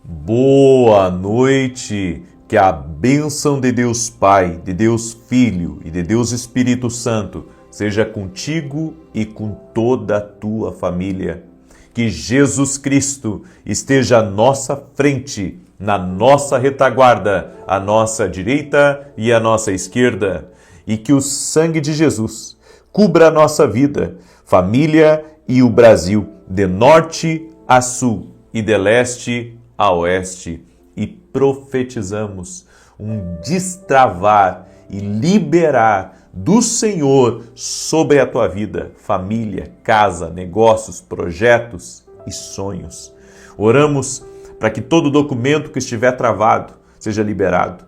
Boa noite, que a bênção de Deus Pai, de Deus Filho e de Deus Espírito Santo seja contigo e com toda a tua família. Que Jesus Cristo esteja à nossa frente, na nossa retaguarda, à nossa direita e à nossa esquerda. E que o sangue de Jesus cubra a nossa vida, família e o Brasil, de norte a sul e de leste a oeste, e profetizamos um destravar e liberar do Senhor sobre a tua vida, família, casa, negócios, projetos e sonhos. Oramos para que todo documento que estiver travado seja liberado,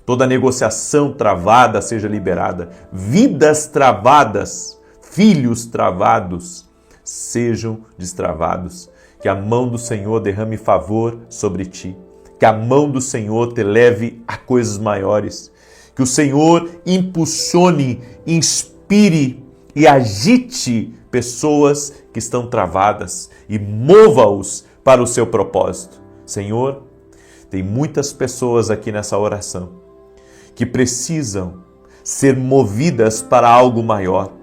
toda negociação travada seja liberada, vidas travadas, filhos travados sejam destravados. Que a mão do Senhor derrame favor sobre ti. Que a mão do Senhor te leve a coisas maiores. Que o Senhor impulsione, inspire e agite pessoas que estão travadas e mova-os para o seu propósito. Senhor, tem muitas pessoas aqui nessa oração que precisam ser movidas para algo maior.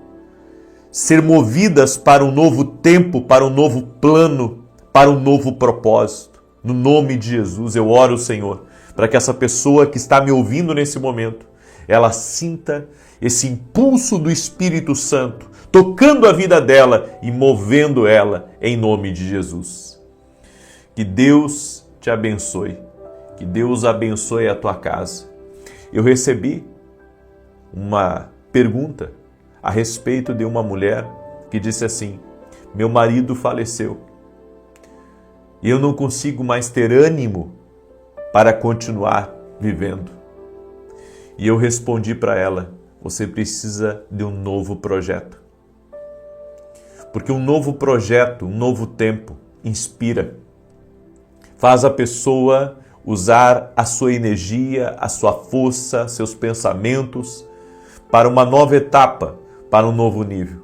Ser movidas para um novo tempo, para um novo plano, para um novo propósito. No nome de Jesus, eu oro, Senhor, para que essa pessoa que está me ouvindo nesse momento, ela sinta esse impulso do Espírito Santo, tocando a vida dela e movendo ela em nome de Jesus. Que Deus te abençoe, que Deus abençoe a tua casa. Eu recebi uma pergunta a respeito de uma mulher que disse assim: meu marido faleceu e eu não consigo mais ter ânimo para continuar vivendo. E eu respondi para ela: você precisa de um novo projeto. Porque um novo projeto, um novo tempo, inspira. Faz a pessoa usar a sua energia, a sua força, seus pensamentos para uma nova etapa, para um novo nível.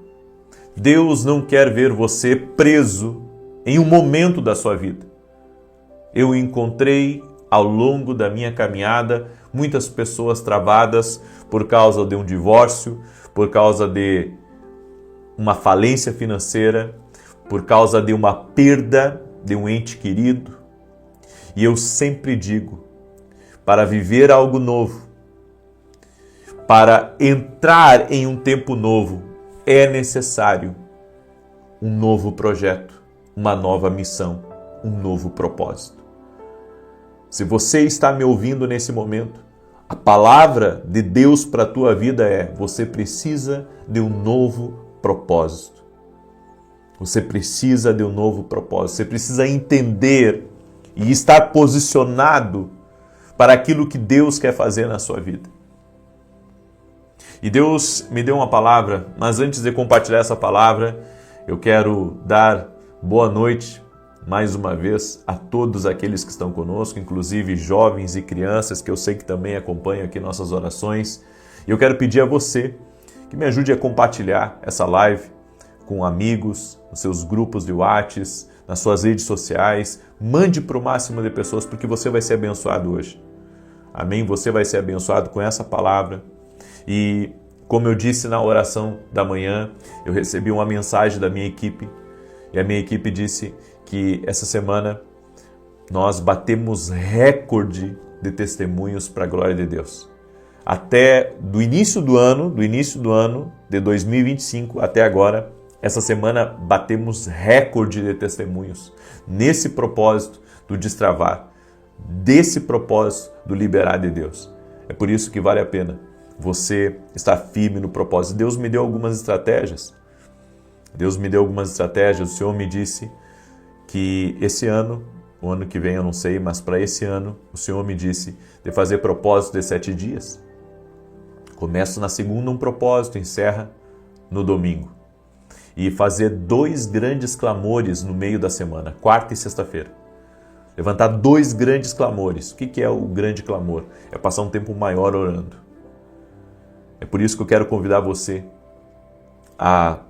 Deus não quer ver você preso em um momento da sua vida. Eu encontrei ao longo da minha caminhada muitas pessoas travadas por causa de um divórcio, por causa de uma falência financeira, por causa de uma perda de um ente querido. E eu sempre digo, para viver algo novo, para entrar em um tempo novo, é necessário um novo projeto, uma nova missão, um novo propósito. Se você está me ouvindo nesse momento, a palavra de Deus para a tua vida é: você precisa de um novo propósito. Você precisa de um novo propósito. Você precisa entender e estar posicionado para aquilo que Deus quer fazer na sua vida. E Deus me deu uma palavra, mas antes de compartilhar essa palavra, eu quero dar boa noite, mais uma vez, a todos aqueles que estão conosco, inclusive jovens e crianças, que eu sei que também acompanham aqui nossas orações. E eu quero pedir a você que me ajude a compartilhar essa live com amigos, nos seus grupos de WhatsApp, nas suas redes sociais. Mande para o máximo de pessoas, porque você vai ser abençoado hoje. Amém? Você vai ser abençoado com essa palavra. E como eu disse na oração da manhã, eu recebi uma mensagem da minha equipe, e a minha equipe disse que essa semana nós batemos recorde de testemunhos para a glória de Deus. Até do início do ano de 2025 até agora, essa semana batemos recorde de testemunhos nesse propósito do destravar, desse propósito do liberar de Deus. É por isso que vale a pena você estar firme no propósito. Deus me deu algumas estratégias. O Senhor me disse que esse ano, o ano que vem eu não sei, mas para esse ano, o Senhor me disse de fazer propósito de 7 dias. Começo na segunda um propósito, encerra no domingo. E fazer 2 grandes clamores no meio da semana, quarta e sexta-feira. Levantar 2 grandes clamores. O que é o grande clamor? É passar um tempo maior orando. É por isso que eu quero convidar você a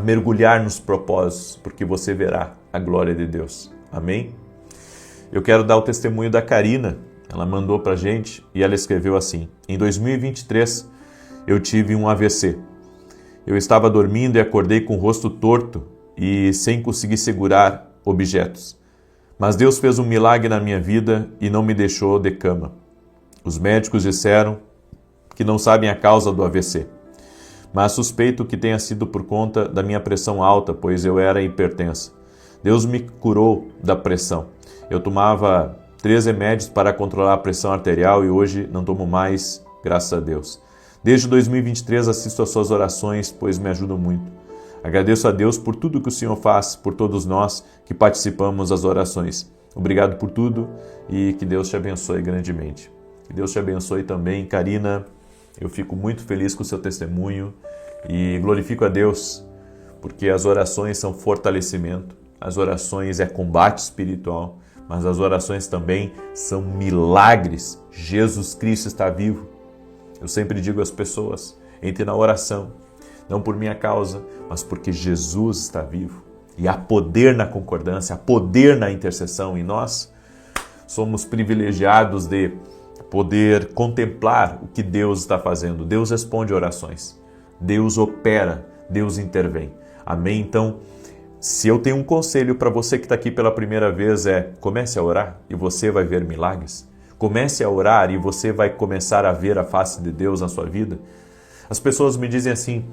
mergulhar nos propósitos, porque você verá a glória de Deus. Amém? Eu quero dar o testemunho da Karina. Ela mandou pra gente e ela escreveu assim: em 2023 eu tive um AVC. Eu estava dormindo e acordei com o rosto torto e sem conseguir segurar objetos. Mas Deus fez um milagre na minha vida e não me deixou de cama. Os médicos disseram que não sabem a causa do AVC, mas suspeito que tenha sido por conta da minha pressão alta, pois eu era hipertensa. Deus me curou da pressão. Eu tomava 3 remédios para controlar a pressão arterial e hoje não tomo mais, graças a Deus. Desde 2023 assisto às suas orações, pois me ajudam muito. Agradeço a Deus por tudo que o Senhor faz, por todos nós que participamos das orações. Obrigado por tudo e que Deus te abençoe grandemente. Que Deus te abençoe também, Karina. Eu fico muito feliz com o seu testemunho e glorifico a Deus, porque as orações são fortalecimento, as orações é combate espiritual, mas as orações também são milagres. Jesus Cristo está vivo. Eu sempre digo às pessoas, entre na oração, não por minha causa, mas porque Jesus está vivo. E há poder na concordância, há poder na intercessão, e nós somos privilegiados de poder contemplar o que Deus está fazendo. Deus responde orações, Deus opera, Deus intervém. Amém? Então, se eu tenho um conselho para você que está aqui pela primeira vez comece a orar e você vai ver milagres. Comece a orar e você vai começar a ver a face de Deus na sua vida. As pessoas me dizem assim,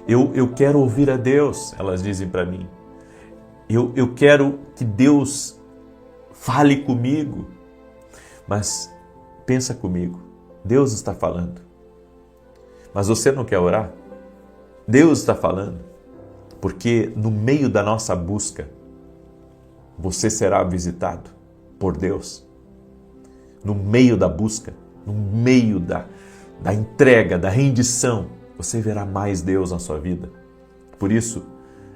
eu quero ouvir a Deus, elas dizem para mim. Eu quero que Deus fale comigo. Mas pensa comigo, Deus está falando. Mas você não quer orar? Deus está falando. Porque no meio da nossa busca, você será visitado por Deus. No meio da busca, no meio da entrega, da rendição, você verá mais Deus na sua vida. Por isso,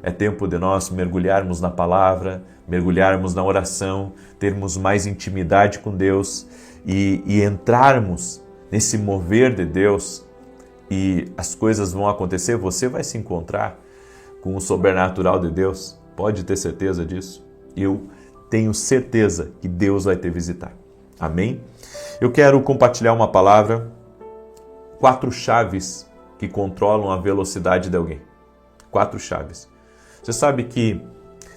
é tempo de nós mergulharmos na palavra, mergulharmos na oração, termos mais intimidade com Deus e entrarmos nesse mover de Deus e as coisas vão acontecer, você vai se encontrar com o sobrenatural de Deus, pode ter certeza disso. Eu tenho certeza que Deus vai te visitar. Amém? Eu quero compartilhar uma palavra, 4 chaves que controlam a velocidade de alguém. 4 chaves. Você sabe que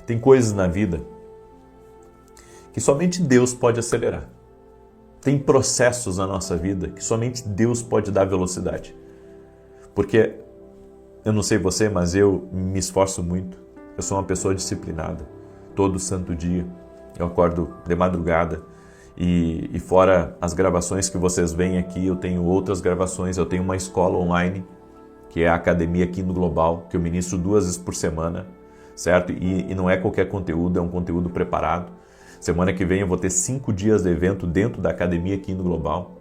tem coisas na vida que somente Deus pode acelerar. Tem processos na nossa vida que somente Deus pode dar velocidade. Porque, eu não sei você, mas eu me esforço muito. Eu sou uma pessoa disciplinada. Todo santo dia eu acordo de madrugada. E fora as gravações que vocês veem aqui, eu tenho outras gravações. Eu tenho uma escola online, que é a Academia Quino Global, que eu ministro 2 vezes por semana. Certo? E não é qualquer conteúdo, é um conteúdo preparado. Semana que vem eu vou ter 5 dias de evento dentro da Academia Quino Global.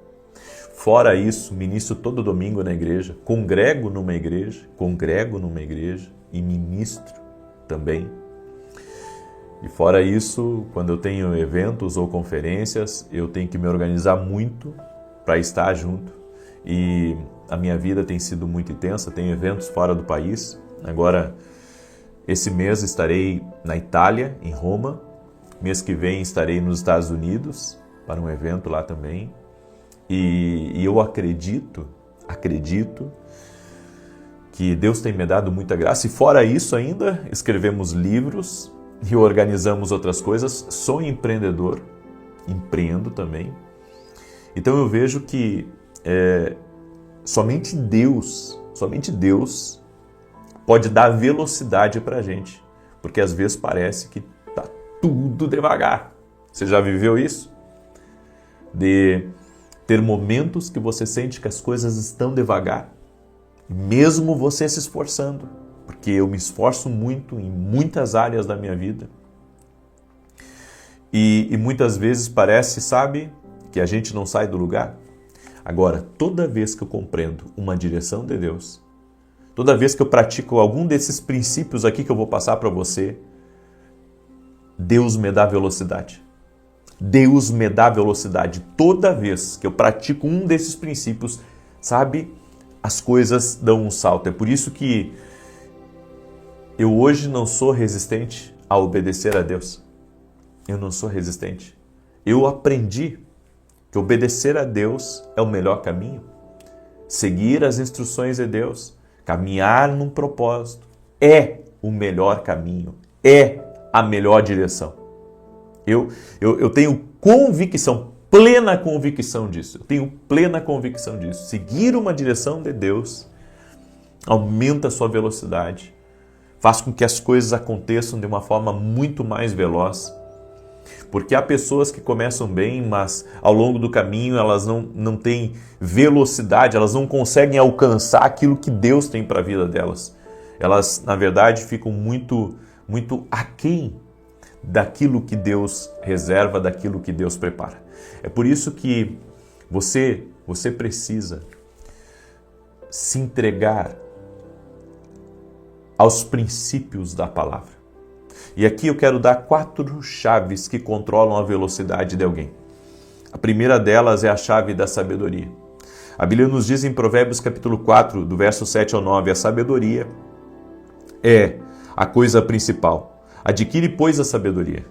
Fora isso, ministro todo domingo na igreja, congrego numa igreja e ministro também. E fora isso, quando eu tenho eventos ou conferências, eu tenho que me organizar muito para estar junto. E a minha vida tem sido muito intensa, tenho eventos fora do país. Agora, esse mês estarei na Itália, em Roma. Mês que vem estarei nos Estados Unidos para um evento lá também. E eu acredito que Deus tem me dado muita graça. E fora isso ainda, escrevemos livros e organizamos outras coisas. Sou empreendedor, empreendo também. Então eu vejo que somente Deus pode dar velocidade para a gente. Porque às vezes parece que está tudo devagar. Você já viveu isso? De ter momentos que você sente que as coisas estão devagar, mesmo você se esforçando, porque eu me esforço muito em muitas áreas da minha vida. E muitas vezes parece, sabe, que a gente não sai do lugar. Agora, toda vez que eu compreendo uma direção de Deus, toda vez que eu pratico algum desses princípios aqui que eu vou passar para você, Deus me dá velocidade. Deus me dá velocidade. Toda vez que eu pratico um desses princípios, sabe, as coisas dão um salto. É por isso que eu hoje não sou resistente a obedecer a Deus. Eu não sou resistente. Eu aprendi que obedecer a Deus é o melhor caminho. Seguir as instruções de Deus, caminhar num propósito, é o melhor caminho, é a melhor direção. Eu tenho convicção, plena convicção disso. Eu tenho plena convicção disso. Seguir uma direção de Deus aumenta a sua velocidade, faz com que as coisas aconteçam de uma forma muito mais veloz. Porque há pessoas que começam bem, mas ao longo do caminho elas não têm velocidade, elas não conseguem alcançar aquilo que Deus tem para a vida delas. Elas, na verdade, ficam muito aquém daquilo que Deus reserva, daquilo que Deus prepara. É por isso que você precisa se entregar aos princípios da palavra. E aqui eu quero dar 4 chaves que controlam a velocidade de alguém. A primeira delas é a chave da sabedoria. A Bíblia nos diz em Provérbios capítulo 4, do verso 7 ao 9, a sabedoria é a coisa principal. Adquire, pois, a sabedoria.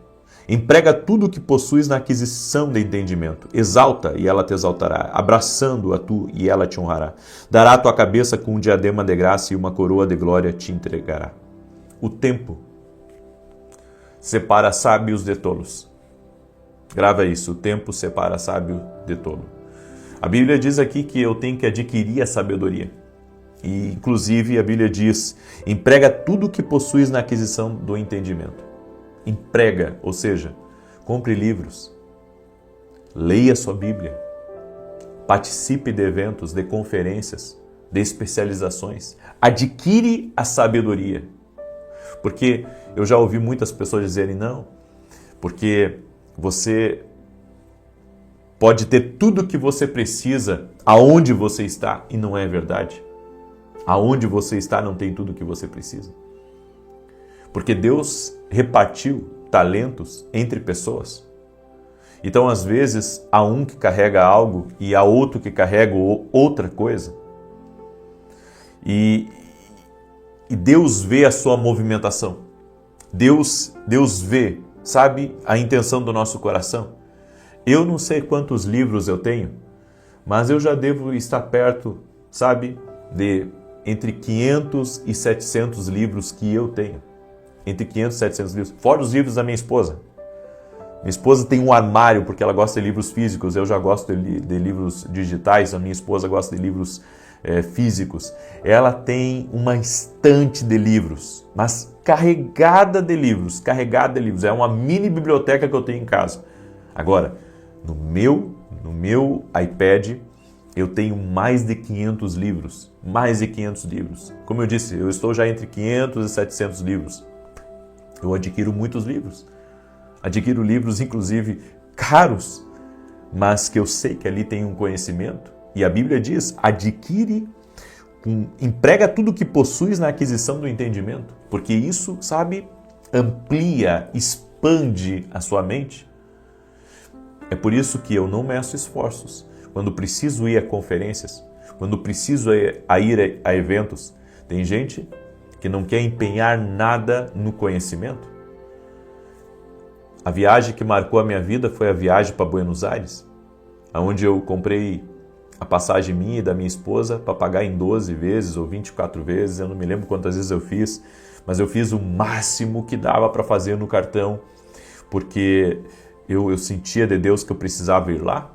Emprega tudo o que possuis na aquisição de entendimento. Exalta, e ela te exaltará. Abraçando-a tu, e ela te honrará. Dará a tua cabeça com um diadema de graça e uma coroa de glória te entregará. O tempo separa sábios de tolos. Grava isso, o tempo separa sábio de tolo. A Bíblia diz aqui que eu tenho que adquirir a sabedoria. E, inclusive, a Bíblia diz, emprega tudo o que possuis na aquisição do entendimento. Emprega, ou seja, compre livros, leia sua Bíblia, participe de eventos, de conferências, de especializações, adquire a sabedoria. Porque eu já ouvi muitas pessoas dizerem não, porque você pode ter tudo o que você precisa aonde você está, e não é verdade. Aonde você está não tem tudo o que você precisa. Porque Deus repartiu talentos entre pessoas. Então, às vezes, há um que carrega algo e há outro que carrega outra coisa. E Deus vê a sua movimentação. Deus vê, sabe, a intenção do nosso coração. Eu não sei quantos livros eu tenho, mas eu já devo estar perto, sabe, de entre 500 e 700 livros que eu tenho. Entre 500 e 700 livros, fora os livros da minha esposa. Minha esposa tem um armário porque ela gosta de livros físicos, eu já gosto de livros digitais, a minha esposa gosta de livros físicos. Ela tem uma estante de livros, mas carregada de livros, é uma mini biblioteca que eu tenho em casa. Agora, no meu iPad, eu tenho mais de 500 livros, Como eu disse, eu estou já entre 500 e 700 livros. Eu adquiro muitos livros. Adquiro livros, inclusive, caros, mas que eu sei que ali tem um conhecimento. E a Bíblia diz, emprega tudo o que possuis na aquisição do entendimento. Porque isso, sabe, amplia, expande a sua mente. É por isso que eu não meço esforços. Quando preciso ir a conferências, quando preciso ir a eventos, tem gente que não quer empenhar nada no conhecimento. A viagem que marcou a minha vida foi a viagem para Buenos Aires, onde eu comprei a passagem minha e da minha esposa para pagar em 12 vezes ou 24 vezes, eu não me lembro quantas vezes eu fiz, mas eu fiz o máximo que dava para fazer no cartão, porque eu sentia de Deus que eu precisava ir lá.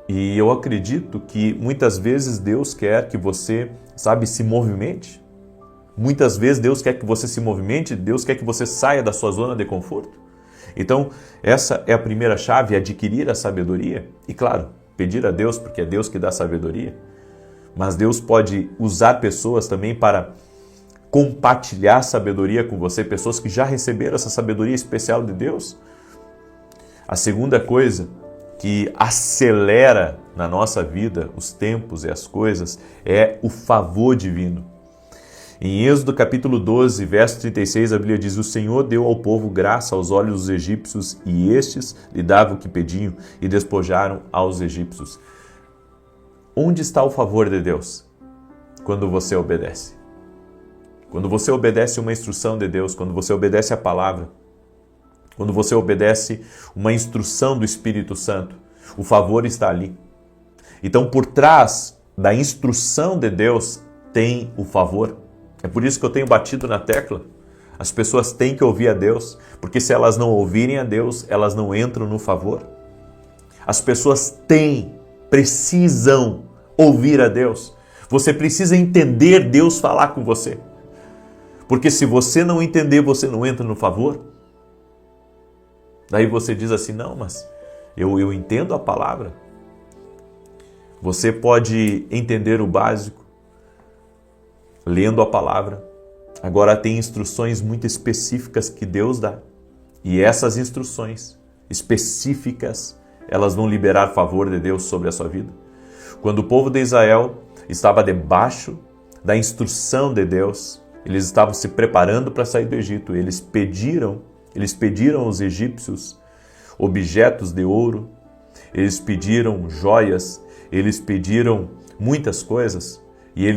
E eu acredito que muitas vezes Deus quer que você, sabe, se movimente. Muitas vezes Deus quer que você se movimente, Deus quer que você saia da sua zona de conforto. Então, essa é a primeira chave, adquirir a sabedoria. E claro, pedir a Deus, porque é Deus que dá sabedoria. Mas Deus pode usar pessoas também para compartilhar sabedoria com você, pessoas que já receberam essa sabedoria especial de Deus. A segunda coisa que acelera na nossa vida os tempos e as coisas é o favor divino. Em Êxodo capítulo 12, verso 36, a Bíblia diz, o Senhor deu ao povo graça aos olhos dos egípcios e estes lhe davam o que pediam e despojaram aos egípcios. Onde está o favor de Deus? Quando você obedece. Quando você obedece uma instrução de Deus, quando você obedece a palavra, Quando você obedece uma instrução do Espírito Santo, o favor está ali. Então, por trás da instrução de Deus tem o favor. É por isso que eu tenho batido na tecla. As pessoas têm que ouvir a Deus, porque se elas não ouvirem a Deus, elas não entram no favor. As pessoas precisam ouvir a Deus. Você precisa entender Deus falar com você. Porque se você não entender, você não entra no favor. Daí você diz assim, não, mas eu entendo a palavra. Você pode entender o básico lendo a palavra. Agora tem instruções muito específicas que Deus dá. E essas instruções específicas, elas vão liberar favor de Deus sobre a sua vida. Quando o povo de Israel estava debaixo da instrução de Deus, eles estavam se preparando para sair do Egito. Eles pediram aos egípcios objetos de ouro, eles pediram joias, eles pediram muitas coisas e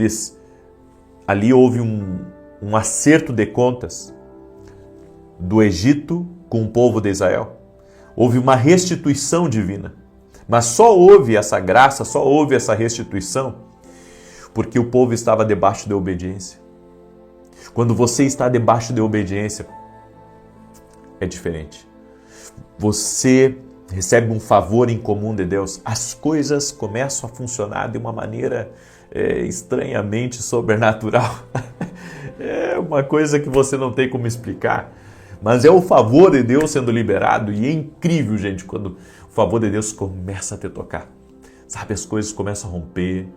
ali houve um acerto de contas do Egito com o povo de Israel. Houve uma restituição divina, mas só houve essa graça, só houve essa restituição porque o povo estava debaixo da obediência. Quando você está debaixo da obediência, é diferente. Você recebe um favor incomum de Deus, as coisas começam a funcionar de uma maneira estranhamente sobrenatural. É uma coisa que você não tem como explicar, mas é o favor de Deus sendo liberado e é incrível, gente, quando o favor de Deus começa a te tocar. Sabe, as coisas começam a romper,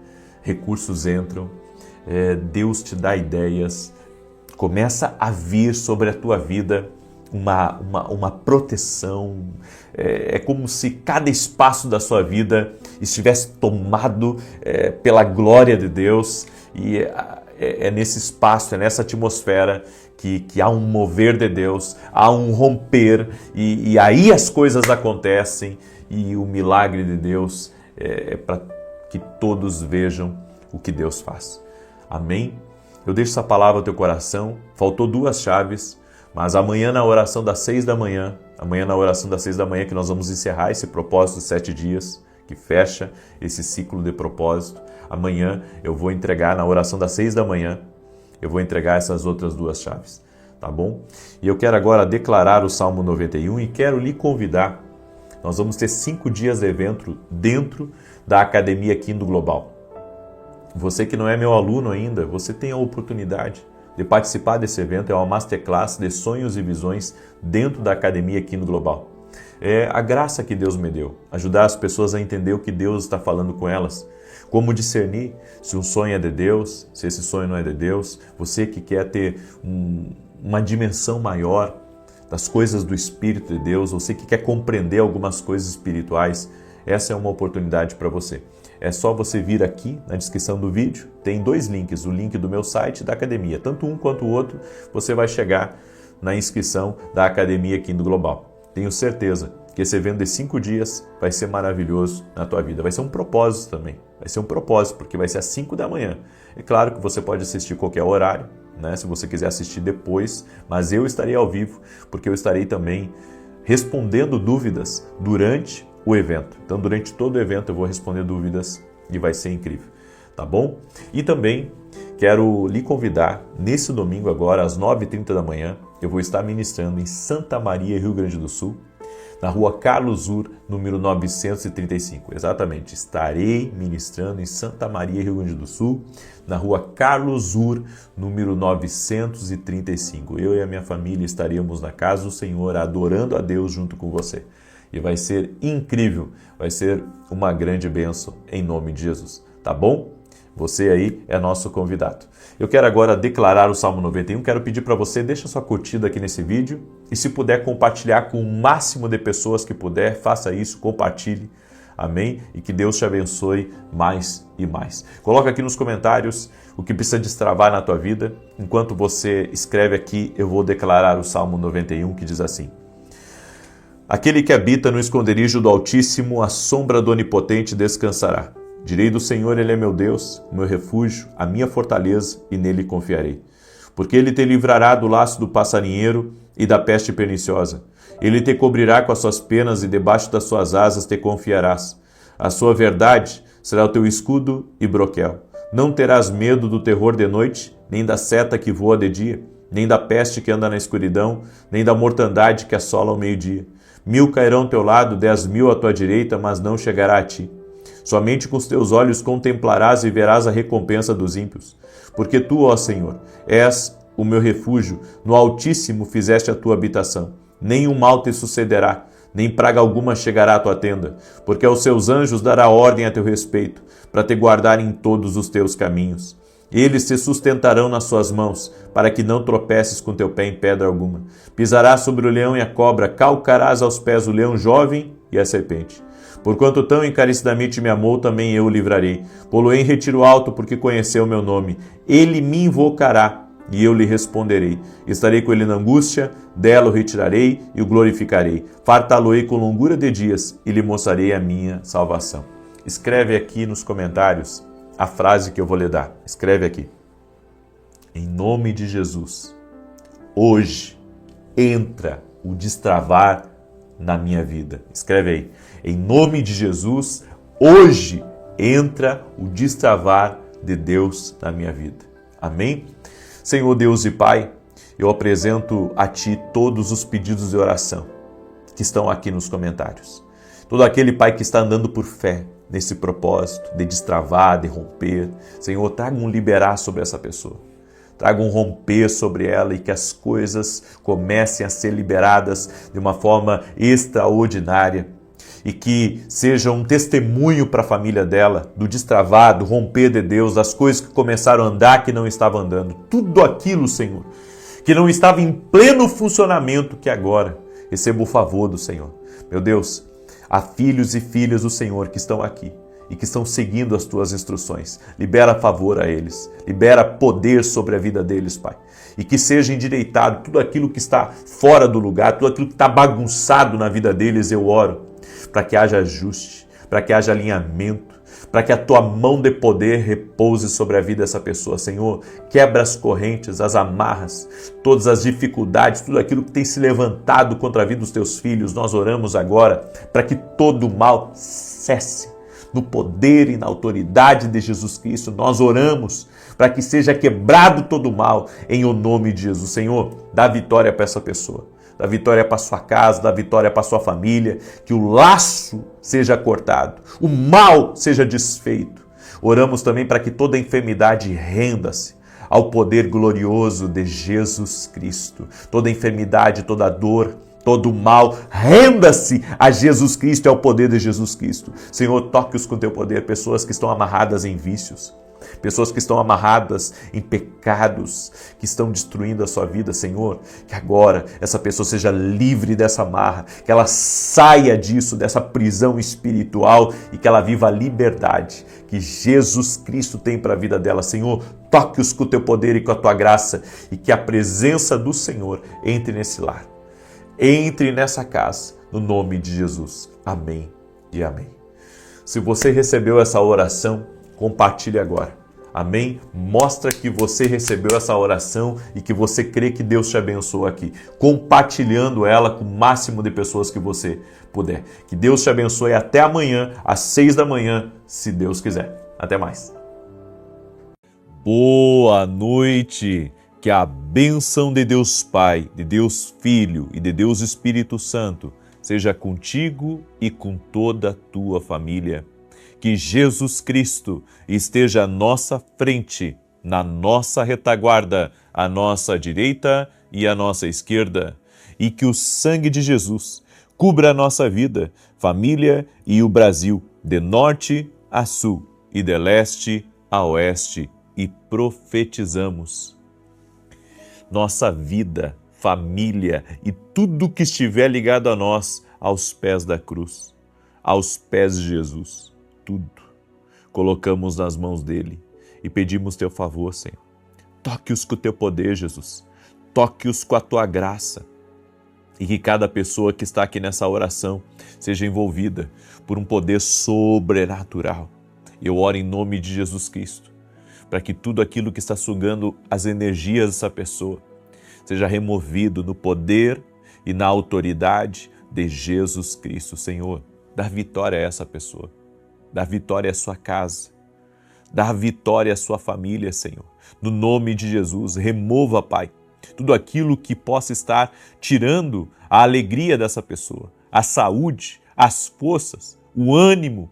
recursos entram, Deus te dá ideias, começa a vir sobre a tua vida uma proteção. É como se cada espaço da sua vida estivesse tomado pela glória de Deus e é nesse espaço, é nessa atmosfera que há um mover de Deus, há um romper e aí as coisas acontecem e o milagre de Deus é para que todos vejam o que Deus faz. Amém? Eu deixo essa palavra ao teu coração. Faltou 2 chaves, mas amanhã na oração das 6 da manhã, que nós vamos encerrar esse propósito de 7 dias, que fecha esse ciclo de propósito. Amanhã eu vou entregar na oração das 6 da manhã, eu vou entregar essas outras 2 chaves, tá bom? E eu quero agora declarar o Salmo 91 e quero lhe convidar. Nós vamos ter 5 dias de evento dentro da Academia Quindo Global. Você que não é meu aluno ainda, você tem a oportunidade de participar desse evento. É uma masterclass de sonhos e visões dentro da Academia Quindo Global. É a graça que Deus me deu, ajudar as pessoas a entender o que Deus está falando com elas, como discernir se um sonho é de Deus, se esse sonho não é de Deus. Você que quer ter uma dimensão maior das coisas do Espírito de Deus, você que quer compreender algumas coisas espirituais, essa é uma oportunidade para você. É só você vir aqui na descrição do vídeo, tem 2 links, o link do meu site e da academia. Tanto um quanto o outro, você vai chegar na inscrição da Academia Quindo Global. Tenho certeza que esse evento de 5 dias vai ser maravilhoso na tua vida. Vai ser um propósito também. Vai ser um propósito, porque vai ser às 5 da manhã. É claro que você pode assistir qualquer horário, né? Se você quiser assistir depois, mas eu estarei ao vivo, porque eu estarei também respondendo dúvidas durante o evento. Então, durante todo o evento eu vou responder dúvidas e vai ser incrível, tá bom? E também quero lhe convidar, nesse domingo agora, às 9h30 da manhã, eu vou estar ministrando em Santa Maria, Rio Grande do Sul, na rua Carlos Ur, número 935. Exatamente, estarei ministrando em Santa Maria, Rio Grande do Sul, na rua Carlos Ur, número 935. Eu e a minha família estaremos na casa do Senhor, adorando a Deus junto com você. E vai ser incrível, vai ser uma grande bênção em nome de Jesus, tá bom? Você aí é nosso convidado. Eu quero agora declarar o Salmo 91, quero pedir para você, deixa sua curtida aqui nesse vídeo e se puder compartilhar com o máximo de pessoas que puder, faça isso, compartilhe, amém? E que Deus te abençoe mais e mais. Coloca aqui nos comentários o que precisa destravar na tua vida. Enquanto você escreve aqui, eu vou declarar o Salmo 91 que diz assim: aquele que habita no esconderijo do Altíssimo, à sombra do Onipotente descansará. Direi do Senhor, Ele é meu Deus, meu refúgio, a minha fortaleza, e nele confiarei. porque ele te livrará do laço do passarinheiro e da peste perniciosa. Ele te cobrirá com as suas penas e debaixo das suas asas te confiarás. A sua verdade será o teu escudo e broquel. Não terás medo do terror de noite, nem da seta que voa de dia, nem da peste que anda na escuridão, nem da mortandade que assola ao meio-dia. 1000 cairão ao teu lado, 10.000 à tua direita, mas não chegará a ti. Somente com os teus olhos contemplarás e verás a recompensa dos ímpios. Porque tu, ó Senhor, és o meu refúgio, no Altíssimo fizeste a tua habitação. Nenhum mal te sucederá, nem praga alguma chegará à tua tenda, porque aos seus anjos dará ordem a teu respeito, para te guardar em todos os teus caminhos. Eles te sustentarão nas suas mãos, para que não tropeces com teu pé em pedra alguma. Pisarás sobre o leão e a cobra, calcarás aos pés o leão jovem e a serpente. Porquanto tão encarecidamente me amou, também eu o livrarei. Pô-lo-ei em retiro alto, porque conheceu o meu nome. Ele me invocará, e eu lhe responderei. Estarei com ele na angústia, dela o retirarei e o glorificarei. Fartá-lo-ei com longura de dias, e lhe mostrarei a minha salvação. Escreve aqui nos comentários a frase que eu vou lhe dar. Escreve aqui. Em nome de Jesus, hoje entra o destravar na minha vida. Escreve aí. Em nome de Jesus, hoje entra o destravar de Deus na minha vida. Amém? Senhor Deus e Pai, eu apresento a Ti todos os pedidos de oração que estão aqui nos comentários. Todo aquele Pai que está andando por fé nesse propósito de destravar, de romper. Senhor, traga um liberar sobre essa pessoa. Traga um romper sobre ela e que as coisas comecem a ser liberadas de uma forma extraordinária e que seja um testemunho para a família dela do destravar, do romper de Deus, das coisas que começaram a andar que não estavam andando. Tudo aquilo, Senhor, que não estava em pleno funcionamento, que agora receba o favor do Senhor. Meu Deus, há filhos e filhas do Senhor que estão aqui e que estão seguindo as Tuas instruções. Libera favor a eles, libera poder sobre a vida deles, Pai. E que seja endireitado tudo aquilo que está fora do lugar, tudo aquilo que está bagunçado na vida deles, eu oro, para que haja ajuste, para que haja alinhamento, para que a Tua mão de poder repouse sobre a vida dessa pessoa. Senhor, quebra as correntes, as amarras, todas as dificuldades, tudo aquilo que tem se levantado contra a vida dos Teus filhos. Nós oramos agora para que todo o mal cesse. No poder e na autoridade de Jesus Cristo, nós oramos para que seja quebrado todo o mal em o nome de Jesus. Senhor, dá vitória para essa pessoa. Dá vitória para sua casa, dá vitória para sua família, que o laço seja cortado, o mal seja desfeito. Oramos também para que toda enfermidade renda-se ao poder glorioso de Jesus Cristo. Toda enfermidade, toda dor, todo mal, renda-se a Jesus Cristo e ao poder de Jesus Cristo. Senhor, toque-os com teu poder, pessoas que estão amarradas em vícios, pessoas que estão amarradas em pecados, que estão destruindo a sua vida, Senhor, que agora essa pessoa seja livre dessa amarra, que ela saia disso, dessa prisão espiritual e que ela viva a liberdade que Jesus Cristo tem para a vida dela. Senhor, toque-os com o teu poder e com a tua graça e que a presença do Senhor entre nesse lar, entre nessa casa, no nome de Jesus. Amém e amém. Se você recebeu essa oração, compartilhe agora. Amém? Mostra que você recebeu essa oração e que você crê que Deus te abençoou aqui, compartilhando ela com o máximo de pessoas que você puder. Que Deus te abençoe até amanhã, às 6 da manhã, se Deus quiser. Até mais. Boa noite! Que a bênção de Deus Pai, de Deus Filho e de Deus Espírito Santo seja contigo e com toda a tua família. Que Jesus Cristo esteja à nossa frente, na nossa retaguarda, à nossa direita e à nossa esquerda. E que o sangue de Jesus cubra a nossa vida, família e o Brasil, de norte a sul e de leste a oeste. E profetizamos. Nossa vida, família e tudo que estiver ligado a nós aos pés da cruz, aos pés de Jesus. Tudo colocamos nas mãos dele e pedimos teu favor, Senhor. Toque-os com o teu poder, Jesus. Toque-os com a tua graça. E que cada pessoa que está aqui nessa oração seja envolvida por um poder sobrenatural. Eu oro em nome de Jesus Cristo, para que tudo aquilo que está sugando as energias dessa pessoa seja removido no poder e na autoridade de Jesus Cristo, Senhor. Dá vitória a essa pessoa, dá vitória à sua casa, dá vitória à sua família, Senhor. No nome de Jesus, remova, Pai, tudo aquilo que possa estar tirando a alegria dessa pessoa, a saúde, as forças, o ânimo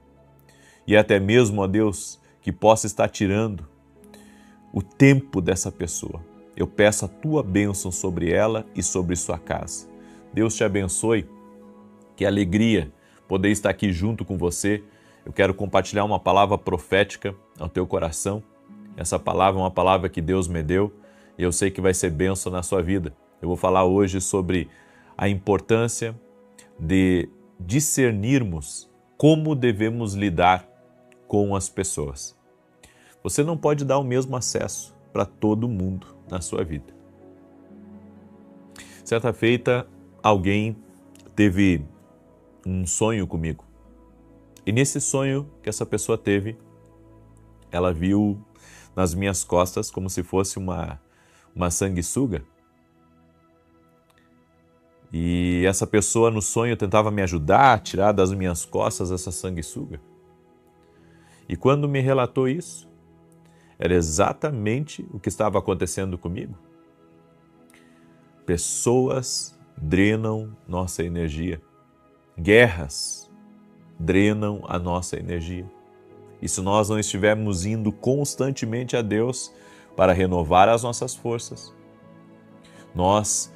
e até mesmo, ó Deus, que possa estar tirando o tempo dessa pessoa. Eu peço a tua bênção sobre ela e sobre sua casa. Deus te abençoe, que alegria poder estar aqui junto com você. Eu quero compartilhar uma palavra profética ao teu coração. Essa palavra é uma palavra que Deus me deu e eu sei que vai ser bênção na sua vida. Eu vou falar hoje sobre a importância de discernirmos como devemos lidar com as pessoas. Você não pode dar o mesmo acesso para todo mundo na sua vida. Certa feita, alguém teve um sonho comigo. E nesse sonho que essa pessoa teve, ela viu nas minhas costas como se fosse uma sanguessuga. E essa pessoa no sonho tentava me ajudar a tirar das minhas costas essa sanguessuga. E quando me relatou isso, era exatamente o que estava acontecendo comigo. Pessoas drenam nossa energia. Guerras drenam a nossa energia. E se nós não estivermos indo constantemente a Deus para renovar as nossas forças, nós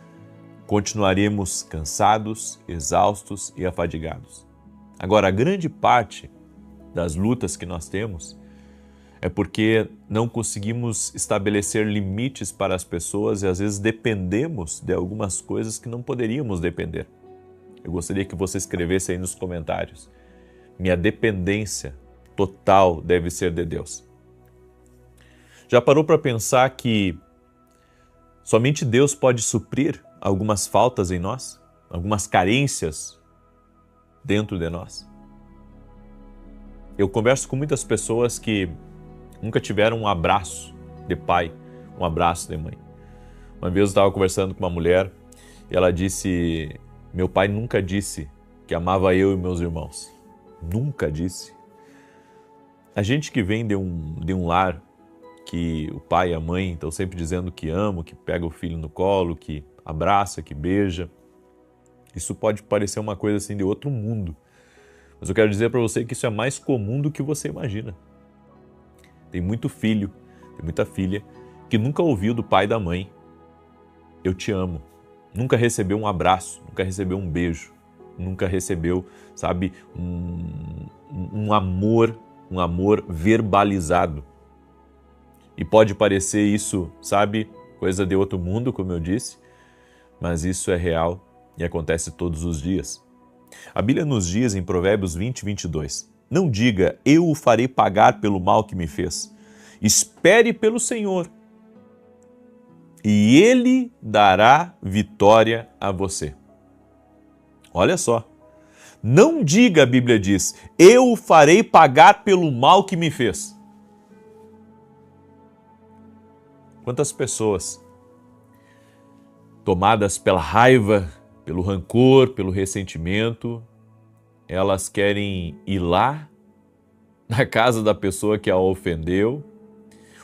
continuaremos cansados, exaustos e afadigados. Agora, a grande parte das lutas que nós temos é porque não conseguimos estabelecer limites para as pessoas e às vezes dependemos de algumas coisas que não poderíamos depender. Eu gostaria que você escrevesse aí nos comentários: minha dependência total deve ser de Deus. Já parou para pensar que somente Deus pode suprir algumas faltas em nós, algumas carências dentro de nós? Eu converso com muitas pessoas que nunca tiveram um abraço de pai, um abraço de mãe. Uma vez eu estava conversando com uma mulher e ela disse: meu pai nunca disse que amava eu e meus irmãos. Nunca disse. A gente que vem de um lar que o pai e a mãe estão sempre dizendo que ama, que pega o filho no colo, que abraça, que beija, isso pode parecer uma coisa assim de outro mundo. Mas eu quero dizer para você que isso é mais comum do que você imagina. Tem muito filho, tem muita filha que nunca ouviu do pai e da mãe: eu te amo. Nunca recebeu um abraço, nunca recebeu um beijo, nunca recebeu, sabe, um amor verbalizado. E pode parecer isso, sabe, coisa de outro mundo, como eu disse, mas isso é real e acontece todos os dias. A Bíblia nos diz em Provérbios 20, 22, não diga, eu o farei pagar pelo mal que me fez. Espere pelo Senhor e Ele dará vitória a você. Olha só. Não diga, a Bíblia diz, eu o farei pagar pelo mal que me fez. Quantas pessoas, tomadas pela raiva, pelo rancor, pelo ressentimento, elas querem ir lá na casa da pessoa que a ofendeu,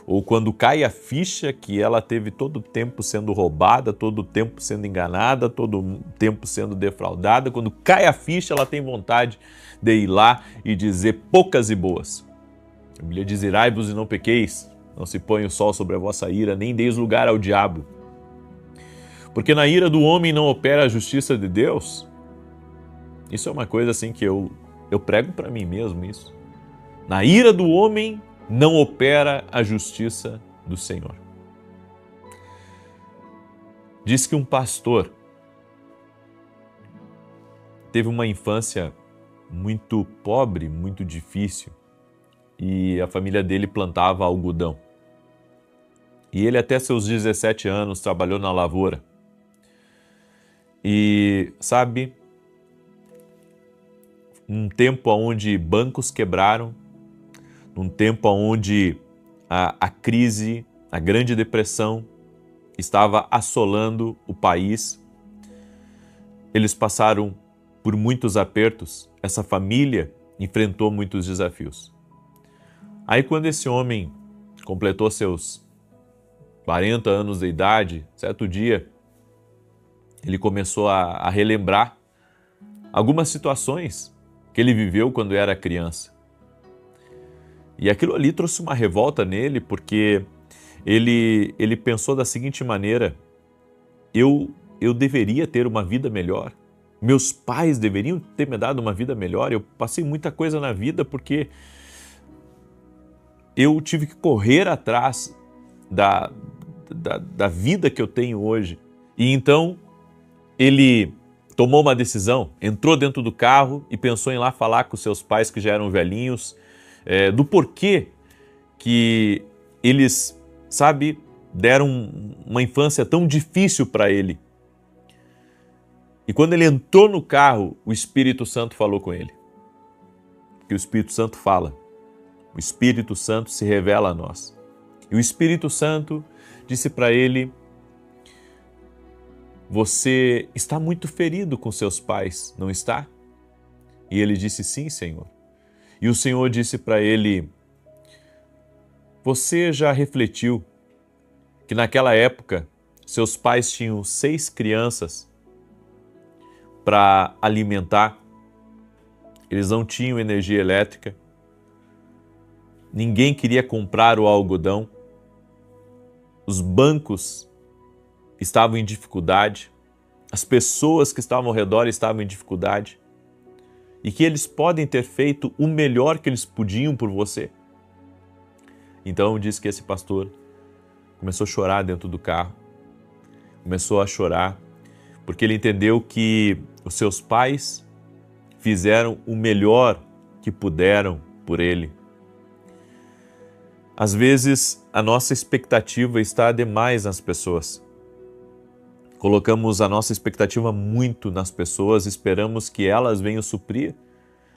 ou quando cai a ficha que ela teve todo o tempo sendo roubada, todo o tempo sendo enganada, todo o tempo sendo defraudada, quando cai a ficha ela tem vontade de ir lá e dizer poucas e boas. A Bíblia diz, irai-vos e não pequeis, não se põe o sol sobre a vossa ira, nem deis lugar ao diabo. Porque na ira do homem não opera a justiça de Deus. Isso é uma coisa assim que eu prego para mim mesmo isso. Na ira do homem não opera a justiça do Senhor. Diz que um pastor teve uma infância muito pobre, muito difícil, e a família dele plantava algodão. E ele até seus 17 anos trabalhou na lavoura. E, sabe, num tempo onde bancos quebraram, num tempo onde a crise, a Grande Depressão estava assolando o país. Eles passaram por muitos apertos, essa família enfrentou muitos desafios. Aí quando esse homem completou seus 40 anos de idade, certo dia, ele começou a relembrar algumas situações que ele viveu quando era criança. E aquilo ali trouxe uma revolta nele, porque ele pensou da seguinte maneira: eu deveria ter uma vida melhor, meus pais deveriam ter me dado uma vida melhor, eu passei muita coisa na vida porque eu tive que correr atrás da vida que eu tenho hoje. E então ele tomou uma decisão, entrou dentro do carro e pensou em ir lá falar com seus pais que já eram velhinhos, do porquê que eles, deram uma infância tão difícil para ele. E quando ele entrou no carro, o Espírito Santo falou com ele. Que o Espírito Santo fala. O Espírito Santo se revela a nós. E o Espírito Santo disse para ele: você está muito ferido com seus pais, não está? E ele disse: sim, Senhor. E o Senhor disse para ele: você já refletiu que naquela época seus pais tinham 6 crianças para alimentar, eles não tinham energia elétrica, ninguém queria comprar o algodão, os bancos estavam em dificuldade, as pessoas que estavam ao redor estavam em dificuldade, e que eles podem ter feito o melhor que eles podiam por você. Então diz que esse pastor começou a chorar dentro do carro, começou a chorar, porque ele entendeu que os seus pais fizeram o melhor que puderam por ele. Às vezes, a nossa expectativa está demais nas pessoas. Colocamos a nossa expectativa muito nas pessoas, esperamos que elas venham suprir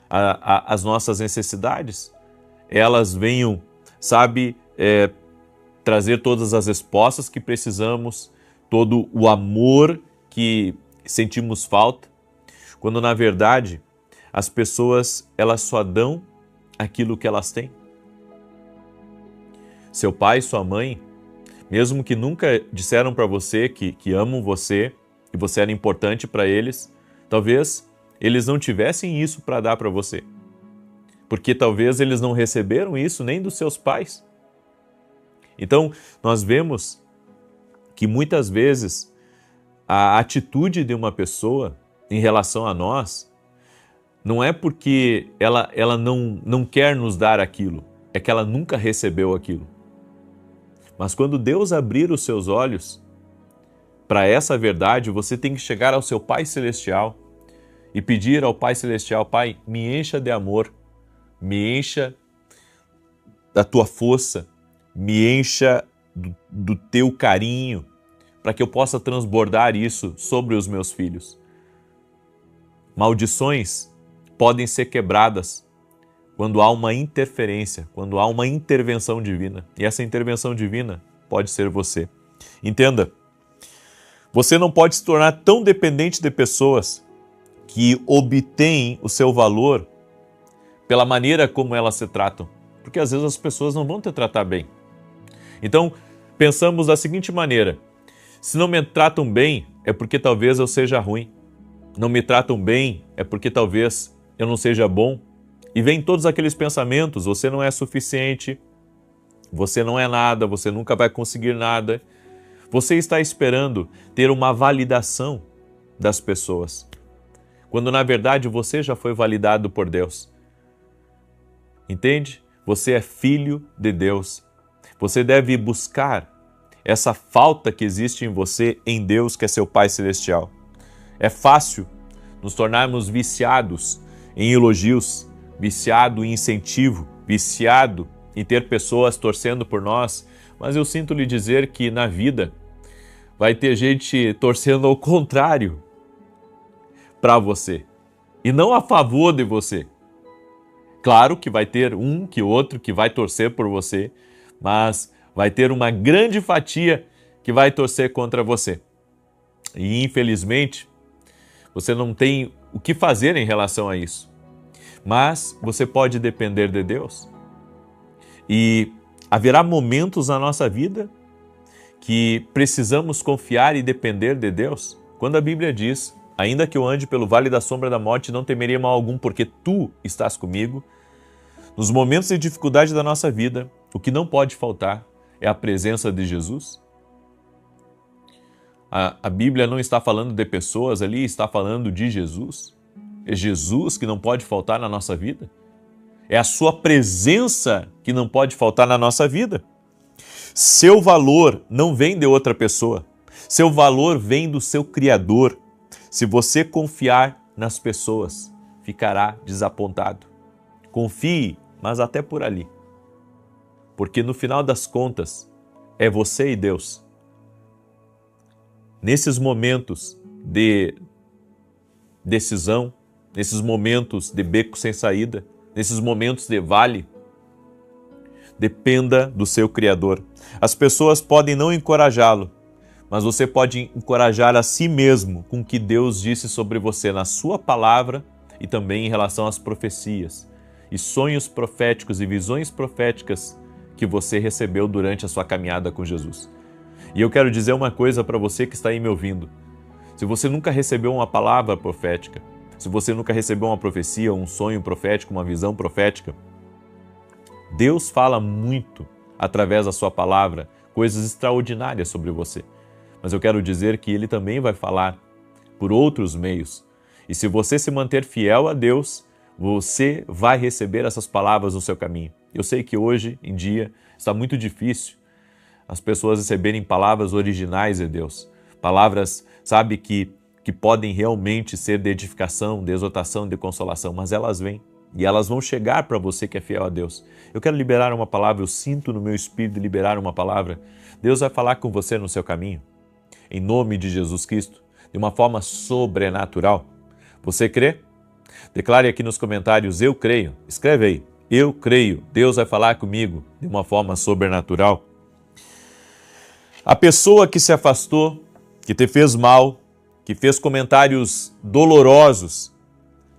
as nossas necessidades. Elas venham, trazer todas as respostas que precisamos, todo o amor que sentimos falta, quando na verdade as pessoas elas só dão aquilo que elas têm. Seu pai e sua mãe, mesmo que nunca disseram para você que amam você e você era importante para eles, talvez eles não tivessem isso para dar para você, porque talvez eles não receberam isso nem dos seus pais. Então nós vemos que muitas vezes a atitude de uma pessoa em relação a nós não é porque ela não quer nos dar aquilo, é que ela nunca recebeu aquilo. Mas quando Deus abrir os seus olhos para essa verdade, você tem que chegar ao seu Pai Celestial e pedir ao Pai Celestial: Pai, me encha de amor, me encha da tua força, me encha do teu carinho, para que eu possa transbordar isso sobre os meus filhos. Maldições podem ser quebradas quando há uma interferência, quando há uma intervenção divina. E essa intervenção divina pode ser você. Entenda, você não pode se tornar tão dependente de pessoas que obtêm o seu valor pela maneira como elas se tratam, porque às vezes as pessoas não vão te tratar bem. Então, pensamos da seguinte maneira: se não me tratam bem, é porque talvez eu seja ruim. Não me tratam bem, é porque talvez eu não seja bom. E vem todos aqueles pensamentos: você não é suficiente, você não é nada, você nunca vai conseguir nada. Você está esperando ter uma validação das pessoas, quando na verdade você já foi validado por Deus. Entende? Você é filho de Deus. Você deve buscar essa falta que existe em você em Deus, que é seu Pai Celestial. É fácil nos tornarmos viciados em elogios, viciado em incentivo, viciado em ter pessoas torcendo por nós, mas eu sinto lhe dizer que na vida vai ter gente torcendo ao contrário para você e não a favor de você. Claro que vai ter um que outro que vai torcer por você, mas vai ter uma grande fatia que vai torcer contra você. E infelizmente, você não tem o que fazer em relação a isso. Mas você pode depender de Deus. E haverá momentos na nossa vida que precisamos confiar e depender de Deus. Quando a Bíblia diz, ainda que eu ande pelo vale da sombra da morte, não temerei mal algum, porque tu estás comigo. Nos momentos de dificuldade da nossa vida, o que não pode faltar é a presença de Jesus. A Bíblia não está falando de pessoas ali, está falando de Jesus. É Jesus que não pode faltar na nossa vida. É a sua presença que não pode faltar na nossa vida. Seu valor não vem de outra pessoa. Seu valor vem do seu Criador. Se você confiar nas pessoas, ficará desapontado. Confie, mas até por ali. Porque no final das contas, é você e Deus. Nesses momentos de decisão, nesses momentos de beco sem saída, nesses momentos de vale, dependa do seu Criador. As pessoas podem não encorajá-lo, mas você pode encorajar a si mesmo com o que Deus disse sobre você na sua palavra e também em relação às profecias e sonhos proféticos e visões proféticas que você recebeu durante a sua caminhada com Jesus. E eu quero dizer uma coisa para você que está aí me ouvindo. Se você nunca recebeu uma palavra profética, se você nunca recebeu uma profecia, um sonho profético, uma visão profética, Deus fala muito através da sua palavra, coisas extraordinárias sobre você. Mas eu quero dizer que Ele também vai falar por outros meios. E se você se manter fiel a Deus, você vai receber essas palavras no seu caminho. Eu sei que hoje em dia está muito difícil as pessoas receberem palavras originais de Deus. Palavras, sabe, que podem realmente ser de edificação, de exortação, de consolação, mas elas vêm. E elas vão chegar para você que é fiel a Deus. Eu quero liberar uma palavra, eu sinto no meu espírito liberar uma palavra. Deus vai falar com você no seu caminho, em nome de Jesus Cristo, de uma forma sobrenatural. Você crê? Declare aqui nos comentários, eu creio. Escreve aí, eu creio. Deus vai falar comigo de uma forma sobrenatural. A pessoa que se afastou, que te fez mal, que fez comentários dolorosos,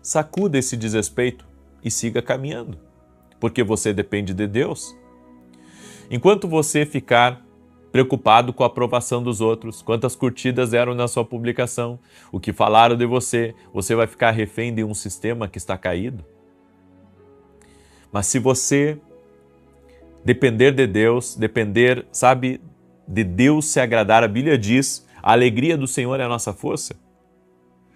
sacuda esse desrespeito e siga caminhando, porque você depende de Deus. Enquanto você ficar preocupado com a aprovação dos outros, quantas curtidas deram na sua publicação, o que falaram de você, você vai ficar refém de um sistema que está caído. Mas se você depender de Deus, depender, sabe, de Deus se agradar, a Bíblia diz, a alegria do Senhor é a nossa força.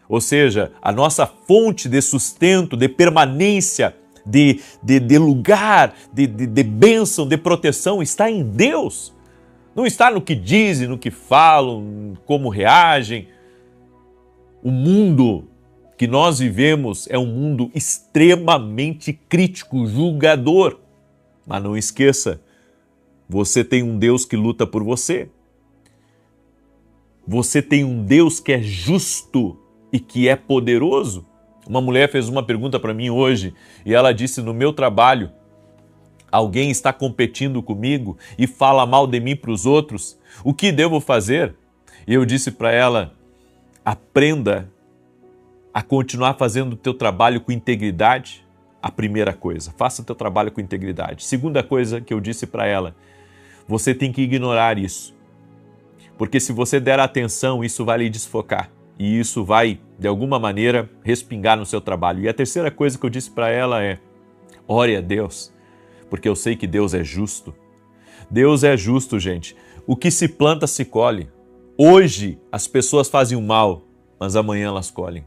Ou seja, a nossa fonte de sustento, de permanência, de lugar, de bênção, de proteção está em Deus. Não está no que dizem, no que falam, como reagem. O mundo que nós vivemos é um mundo extremamente crítico, julgador. Mas não esqueça, você tem um Deus que luta por você. Você tem um Deus que é justo e que é poderoso. Uma mulher fez uma pergunta para mim hoje e ela disse, no meu trabalho, alguém está competindo comigo e fala mal de mim para os outros, o que devo fazer? E eu disse para ela, aprenda a continuar fazendo o teu trabalho com integridade. A primeira coisa, faça o teu trabalho com integridade. Segunda coisa que eu disse para ela, você tem que ignorar isso. Porque se você der atenção, isso vai lhe desfocar. E isso vai, de alguma maneira, respingar no seu trabalho. E a terceira coisa que eu disse para ela é, ore a Deus, porque eu sei que Deus é justo. Deus é justo, gente. O que se planta, se colhe. Hoje, as pessoas fazem o mal, mas amanhã elas colhem.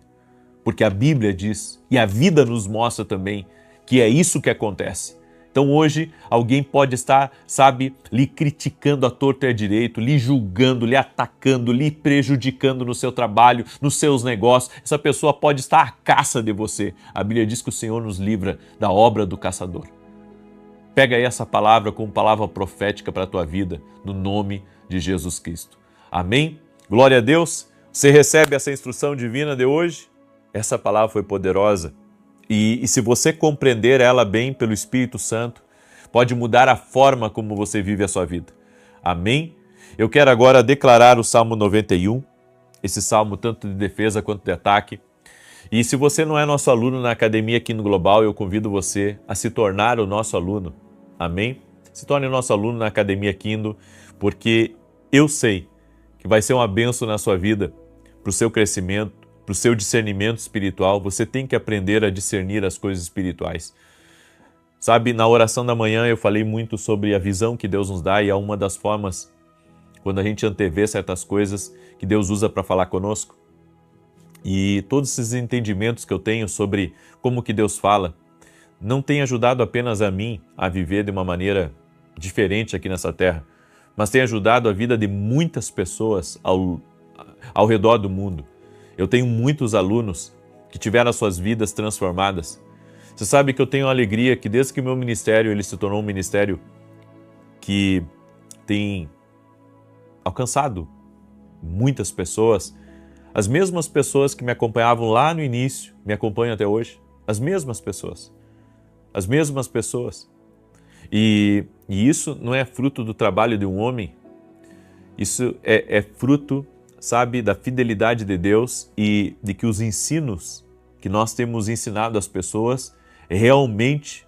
Porque a Bíblia diz, e a vida nos mostra também, que é isso que acontece. Então hoje alguém pode estar, sabe, lhe criticando à torta e à direito, lhe julgando, lhe atacando, lhe prejudicando no seu trabalho, nos seus negócios. Essa pessoa pode estar à caça de você. A Bíblia diz que o Senhor nos livra da obra do caçador. Pega aí essa palavra como palavra profética para a tua vida, no nome de Jesus Cristo. Amém? Glória a Deus. Você recebe essa instrução divina de hoje? Essa palavra foi poderosa. E se você compreender ela bem pelo Espírito Santo, pode mudar a forma como você vive a sua vida. Amém? Eu quero agora declarar o Salmo 91, esse salmo tanto de defesa quanto de ataque. E se você não é nosso aluno na Academia Kingdom Global, eu convido você a se tornar o nosso aluno. Amém? Se torne o nosso aluno na Academia Kingdom, porque eu sei que vai ser uma bênção na sua vida, para o seu crescimento, para o seu discernimento espiritual. Você tem que aprender a discernir as coisas espirituais. Sabe, na oração da manhã eu falei muito sobre a visão que Deus nos dá e é uma das formas, quando a gente antevê certas coisas, que Deus usa para falar conosco. E todos esses entendimentos que eu tenho sobre como que Deus fala, não tem ajudado apenas a mim a viver de uma maneira diferente aqui nessa terra, mas tem ajudado a vida de muitas pessoas ao redor do mundo. Eu tenho muitos alunos que tiveram as suas vidas transformadas. Você sabe que eu tenho a alegria que desde que o meu ministério ele se tornou um ministério que tem alcançado muitas pessoas, as mesmas pessoas que me acompanhavam lá no início, me acompanham até hoje, as mesmas pessoas. E isso não é fruto do trabalho de um homem, isso é fruto, sabe, da fidelidade de Deus e de que os ensinos que nós temos ensinado às pessoas realmente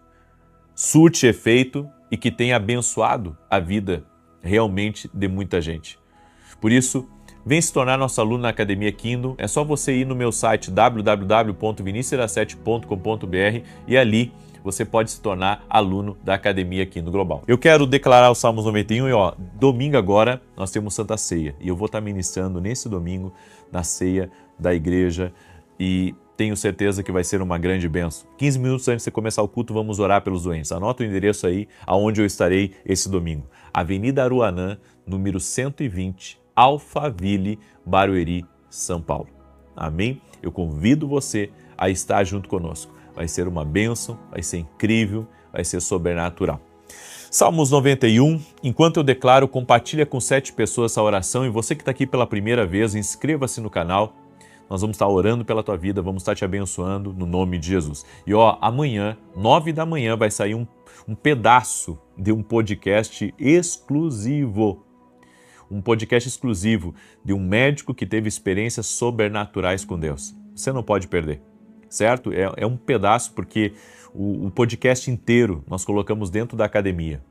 surte efeito e que tem abençoado a vida realmente de muita gente. Por isso, vem se tornar nosso aluno na Academia Kingdom. É só você ir no meu site www.vinicius17.com.br e ali você pode se tornar aluno da Academia Kingdom Global. Eu quero declarar o Salmos 91 e domingo agora nós temos Santa Ceia e eu vou estar ministrando nesse domingo na ceia da igreja e tenho certeza que vai ser uma grande bênção. 15 minutos antes de começar o culto, vamos orar pelos doentes. Anota o endereço aí, aonde eu estarei esse domingo. Avenida Aruanã, número 120, Alphaville, Barueri, São Paulo. Amém? Eu convido você a estar junto conosco. Vai ser uma bênção, vai ser incrível, vai ser sobrenatural. Salmos 91, enquanto eu declaro, compartilha com 7 pessoas essa oração e você que está aqui pela primeira vez, inscreva-se no canal. Nós vamos estar orando pela tua vida, vamos estar te abençoando no nome de Jesus. E amanhã, 9 da manhã, vai sair um pedaço de um podcast exclusivo. Um podcast exclusivo de um médico que teve experiências sobrenaturais com Deus. Você não pode perder, certo? É um pedaço porque o podcast inteiro nós colocamos dentro da academia,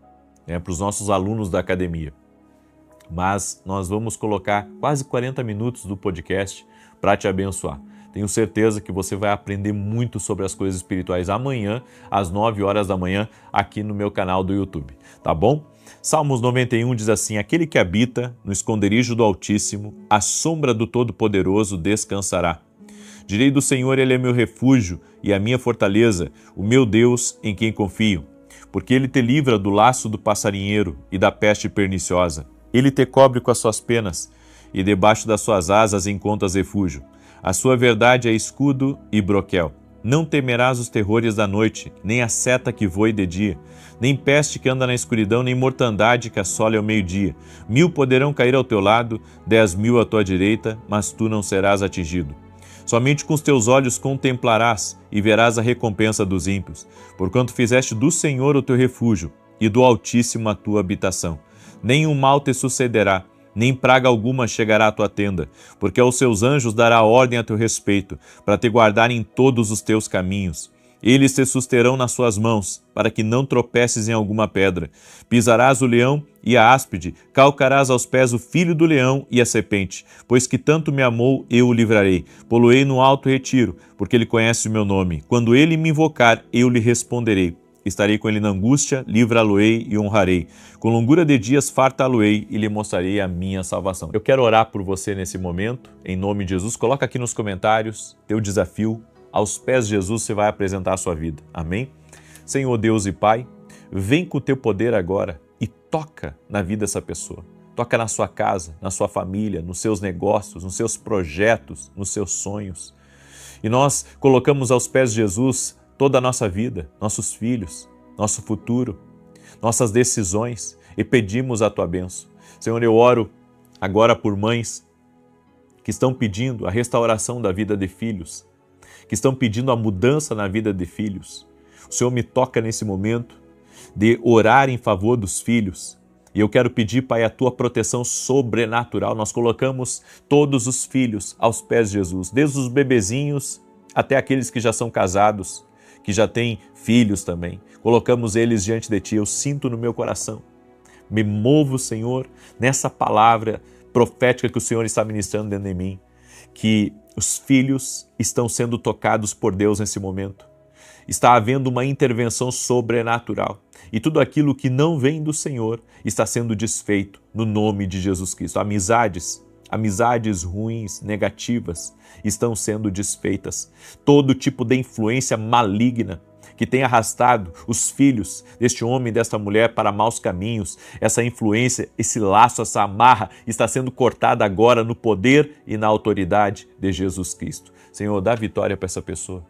para os nossos alunos da academia. Mas nós vamos colocar quase 40 minutos do podcast para te abençoar. Tenho certeza que você vai aprender muito sobre as coisas espirituais amanhã, às 9 horas da manhã, aqui no meu canal do YouTube, tá bom? Salmos 91 diz assim: aquele que habita no esconderijo do Altíssimo, à sombra do Todo-Poderoso descansará. Direi do Senhor, ele é meu refúgio e a minha fortaleza, o meu Deus em quem confio. Porque ele te livra do laço do passarinheiro e da peste perniciosa. Ele te cobre com as suas penas e debaixo das suas asas encontras refúgio. A sua verdade é escudo e broquel. Não temerás os terrores da noite, nem a seta que voe de dia, nem peste que anda na escuridão, nem mortandade que assole ao meio-dia. 1000 poderão cair ao teu lado, 10.000 à tua direita, mas tu não serás atingido. Somente com os teus olhos contemplarás e verás a recompensa dos ímpios, porquanto fizeste do Senhor o teu refúgio e do Altíssimo a tua habitação. Nenhum mal te sucederá, nem praga alguma chegará à tua tenda, porque aos seus anjos dará ordem a teu respeito, para te guardar em todos os teus caminhos. Eles te susterão nas suas mãos, para que não tropeces em alguma pedra. Pisarás o leão e a áspide, calcarás aos pés o filho do leão e a serpente, pois que tanto me amou, eu o livrarei. Poloei no alto retiro, porque ele conhece o meu nome. Quando ele me invocar, eu lhe responderei. Estarei com ele na angústia, livrá-lo-ei e honrarei. Com longura de dias fartá-lo-ei e lhe mostrarei a minha salvação. Eu quero orar por você nesse momento, em nome de Jesus. Coloca aqui nos comentários teu desafio. Aos pés de Jesus você vai apresentar a sua vida. Amém? Senhor Deus e Pai, vem com o teu poder agora e toca na vida dessa pessoa. Toca na sua casa, na sua família, nos seus negócios, nos seus projetos, nos seus sonhos. E nós colocamos aos pés de Jesus toda a nossa vida, nossos filhos, nosso futuro, nossas decisões e pedimos a tua bênção. Senhor, eu oro agora por mães que estão pedindo a restauração da vida de filhos, que estão pedindo a mudança na vida de filhos. O Senhor me toca nesse momento de orar em favor dos filhos. E eu quero pedir, Pai, a tua proteção sobrenatural. Nós colocamos todos os filhos aos pés de Jesus, desde os bebezinhos até aqueles que já são casados, que já têm filhos também. Colocamos eles diante de ti. Eu sinto no meu coração. Me movo, Senhor, nessa palavra profética que o Senhor está ministrando dentro de mim, que os filhos estão sendo tocados por Deus nesse momento. Está havendo uma intervenção sobrenatural. E tudo aquilo que não vem do Senhor está sendo desfeito no nome de Jesus Cristo. Amizades ruins, negativas, estão sendo desfeitas. Todo tipo de influência maligna que tem arrastado os filhos deste homem e desta mulher para maus caminhos, essa influência, esse laço, essa amarra está sendo cortada agora no poder e na autoridade de Jesus Cristo. Senhor, dá vitória para essa pessoa.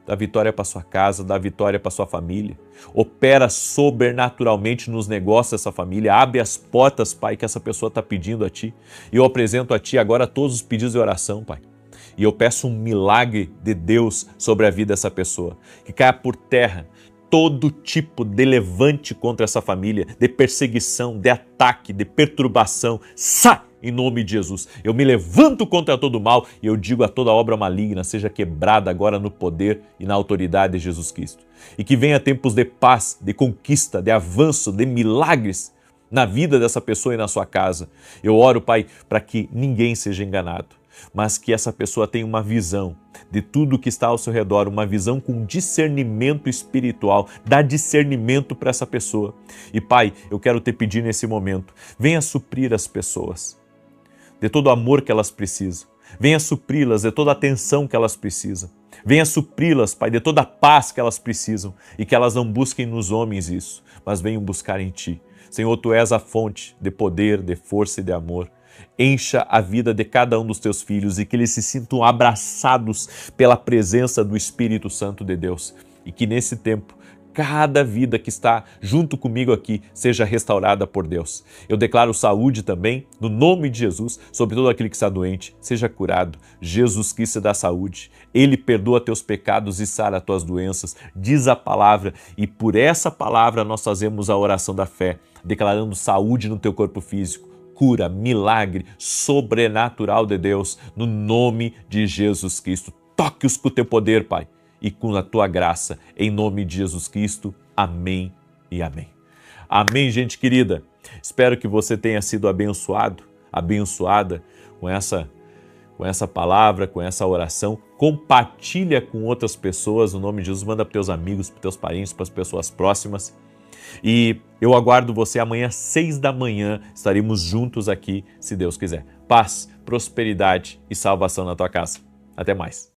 Dá vitória para sua casa, dá vitória para sua família. Opera sobrenaturalmente nos negócios dessa família. Abre as portas, Pai, que essa pessoa está pedindo a Ti. E eu apresento a Ti agora todos os pedidos de oração, Pai. E eu peço um milagre de Deus sobre a vida dessa pessoa. Que caia por terra todo tipo de levante contra essa família, de perseguição, de ataque, de perturbação. Sai! Em nome de Jesus, eu me levanto contra todo o mal e eu digo a toda obra maligna seja quebrada agora no poder e na autoridade de Jesus Cristo. E que venha tempos de paz, de conquista, de avanço, de milagres na vida dessa pessoa e na sua casa. Eu oro, Pai, para que ninguém seja enganado, mas que essa pessoa tenha uma visão de tudo que está ao seu redor, uma visão com discernimento espiritual, dá discernimento para essa pessoa. E Pai, eu quero te pedir nesse momento, venha suprir as pessoas de todo o amor que elas precisam. Venha supri-las de toda a atenção que elas precisam. Venha supri-las, Pai, de toda a paz que elas precisam e que elas não busquem nos homens isso, mas venham buscar em Ti. Senhor, Tu és a fonte de poder, de força e de amor. Encha a vida de cada um dos Teus filhos e que eles se sintam abraçados pela presença do Espírito Santo de Deus. E que nesse tempo, cada vida que está junto comigo aqui seja restaurada por Deus. Eu declaro saúde também, no nome de Jesus, sobre todo aquele que está doente, seja curado. Jesus Cristo dá saúde. Ele perdoa teus pecados e sara as tuas doenças. Diz a palavra e por essa palavra nós fazemos a oração da fé, declarando saúde no teu corpo físico, cura, milagre sobrenatural de Deus, no nome de Jesus Cristo. Toque-os com o teu poder, Pai, e com a tua graça, em nome de Jesus Cristo. Amém e amém. Amém, gente querida. Espero que você tenha sido abençoado, abençoada com essa palavra, com essa oração. Compartilha com outras pessoas, no nome de Jesus. Manda para teus amigos, para teus parentes, para as pessoas próximas. E eu aguardo você amanhã, 6 da manhã. Estaremos juntos aqui, se Deus quiser. Paz, prosperidade e salvação na tua casa. Até mais.